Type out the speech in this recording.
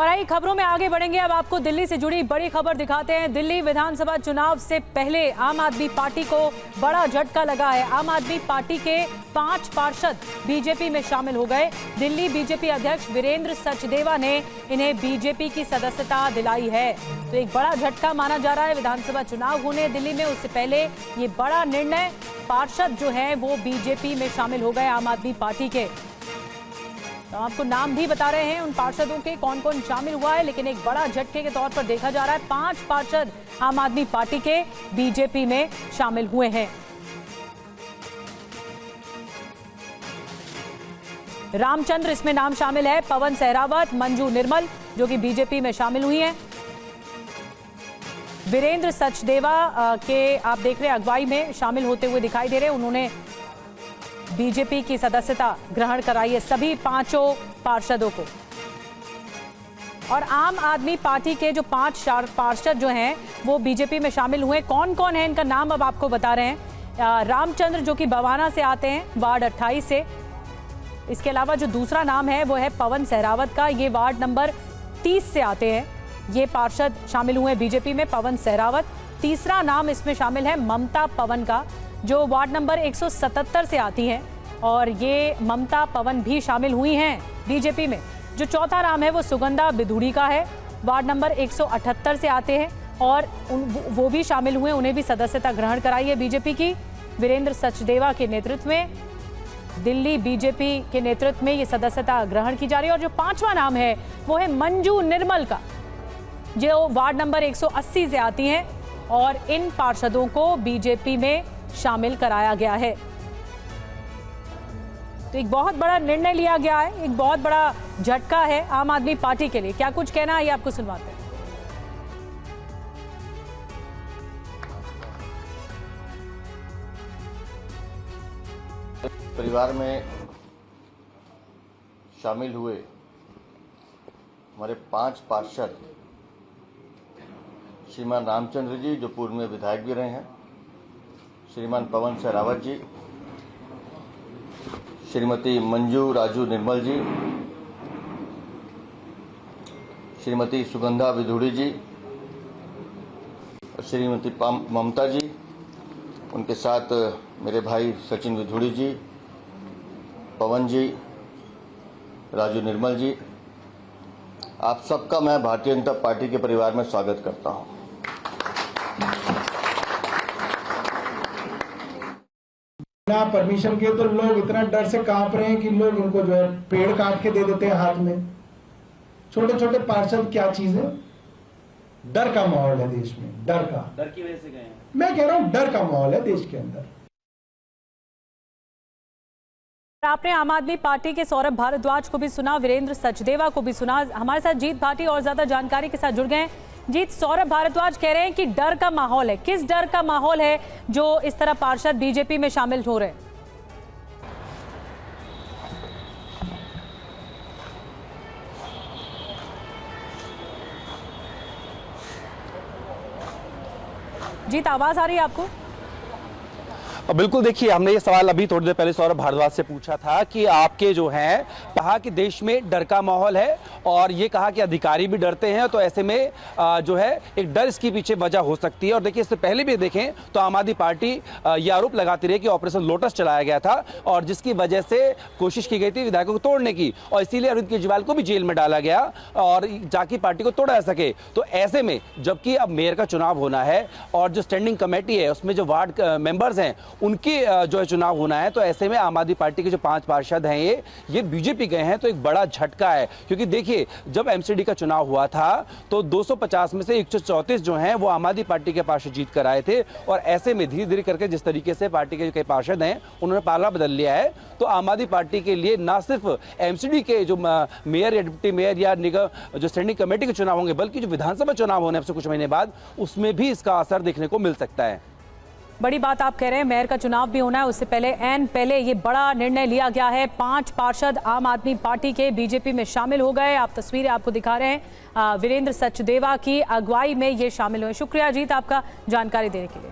और आई खबरों में आगे बढ़ेंगे। अब आपको दिल्ली से जुड़ी बड़ी खबर दिखाते हैं। दिल्ली विधानसभा चुनाव से पहले आम आदमी पार्टी को बड़ा झटका लगा है। आम आदमी पार्टी के 5 पार्षद बीजेपी में शामिल हो गए। दिल्ली बीजेपी अध्यक्ष वीरेंद्र सचदेवा ने इन्हें बीजेपी की सदस्यता दिलाई है। तो एक बड़ा झटका माना जा रहा है। विधानसभा चुनाव होने दिल्ली में, उससे पहले ये बड़ा निर्णय, पार्षद जो है वो बीजेपी में शामिल हो गए आम आदमी पार्टी के। तो आपको नाम भी बता रहे हैं उन पार्षदों के, कौन कौन शामिल हुआ है, लेकिन एक बड़ा झटके के तौर पर देखा जा रहा है 5 पार्षद आम आदमी पार्टी के बीजेपी में शामिल हुए हैं। रामचंद्र इसमें नाम शामिल है, पवन सहरावत, मंजू निर्मल जो कि बीजेपी में शामिल हुई हैं। वीरेंद्र सचदेवा के आप देख रहे हैं अगुवाई में शामिल होते हुए दिखाई दे रहे हैं। उन्होंने बीजेपी की सदस्यता ग्रहण कराई है सभी 5 पार्षदों को। और आम आदमी पार्टी के जो 5 पार्षद जो हैं वो बीजेपी में शामिल हुए। कौन कौन है इनका नाम अब आपको बता रहे हैं। रामचंद्र जो कि बवाना से आते हैं, वार्ड 28 से। इसके अलावा जो दूसरा नाम है वो है पवन सहरावत का, ये वार्ड नंबर 30 से आते हैं। ये पार्षद शामिल हुए बीजेपी में, पवन सहरावत। तीसरा नाम इसमें शामिल है ममता पवन का, जो वार्ड नंबर 177 से आती हैं, और ये ममता पवन भी शामिल हुई हैं बीजेपी में। जो चौथा नाम है वो सुगंधा बिधूड़ी का है, वार्ड नंबर 178 से आते हैं, और वो भी शामिल हुए, उन्हें भी सदस्यता ग्रहण कराई है बीजेपी की। वीरेंद्र सचदेवा के नेतृत्व में, दिल्ली बीजेपी के नेतृत्व में ये सदस्यता ग्रहण की जा रही है। और जो 5वां नाम है वो है मंजू निर्मल का, जो वार्ड नंबर 180 से आती हैं, और इन पार्षदों को बीजेपी में शामिल कराया गया है। तो एक बहुत बड़ा निर्णय लिया गया है, एक बहुत बड़ा झटका है आम आदमी पार्टी के लिए। क्या कुछ कहना है ये आपको सुनवाते हैं। परिवार में शामिल हुए हमारे 5 पार्षद, श्रीमान रामचंद्र जी जो पूर्व में विधायक भी रहे हैं, श्रीमान पवन सहरावत जी, श्रीमती मंजू राजू निर्मल जी, श्रीमती सुगंधा बिधूड़ी जी, और श्रीमती ममता जी, उनके साथ मेरे भाई सचिन बिधूड़ी जी, पवन जी, राजू निर्मल जी। आप सबका मैं भारतीय जनता पार्टी के परिवार में स्वागत करता हूं। बिना परमिशन के तो लोग इतना डर से कांप रहे हैं कि लोग इनको जो है पेड़ काट के दे देते हैं हाथ में। छोटे छोटे पार्षद क्या चीज है? डर का माहौल है देश में, डर की वजह से गए हैं। मैं कह रहा हूं डर का माहौल है देश के अंदर। आपने आम आदमी पार्टी के सौरभ भारद्वाज को भी सुना, वीरेंद्र सचदेवा को भी सुना। हमारे साथ जीत भाटी और ज्यादा जानकारी के साथ जुड़ गए हैं। जीत, सौरभ भारद्वाज कह रहे हैं कि डर का माहौल है। किस डर का माहौल है जो इस तरह पार्षद बीजेपी में शामिल हो रहे हैं? जीत, आवाज आ रही है आपको? बिल्कुल, देखिए हमने ये सवाल अभी थोड़ी देर पहले सौरभ भारद्वाज से पूछा था कि आपके जो हैं, कहा कि देश में डर का माहौल है, और ये कहा कि अधिकारी भी डरते हैं। तो ऐसे में जो है एक डर इसके पीछे वजह हो सकती है। और देखिए इससे पहले भी देखें तो आम आदमी पार्टी ये आरोप लगाती रही कि ऑपरेशन लोटस चलाया गया था, और जिसकी वजह से कोशिश की गई थी विधायकों को तोड़ने की, और इसीलिए अरविंद केजरीवाल को भी जेल में डाला गया और ताकि पार्टी को तोड़ा जा सके। तो ऐसे में जबकि अब मेयर का चुनाव होना है, और जो स्टैंडिंग कमेटी है उसमें जो वार्ड मेंबर्स हैं उनकी जो है चुनाव होना है, तो ऐसे में आम आदमी पार्टी के जो 5 पार्षद हैं ये बीजेपी गए हैं। तो एक बड़ा झटका है, क्योंकि देखिए जब एमसीडी का चुनाव हुआ था तो 250 में से 134 जो हैं वो आम आदमी पार्टी के पार्षद जीत कर आए थे। और ऐसे में धीरे धीरे करके जिस तरीके से पार्टी के जो कई पार्षद हैं उन्होंने पाला बदल लिया है, तो आम आदमी पार्टी के लिए ना सिर्फ एमसीडी के जो मेयर या डिप्टी मेयर या निगम जो स्टैंडिंग कमेटी के चुनाव होंगे, बल्कि जो विधानसभा चुनाव होने अब से कुछ महीने बाद, उसमें भी इसका असर देखने को मिल सकता है। बड़ी बात आप कह रहे हैं, मेयर का चुनाव भी होना है, उससे पहले ये बड़ा निर्णय लिया गया है। 5 पार्षद आम आदमी पार्टी के बीजेपी में शामिल हो गए। आप तस्वीरें आपको दिखा रहे हैं, वीरेंद्र सचदेवा की अगुवाई में ये शामिल हुए। शुक्रिया जीत आपका जानकारी देने के लिए।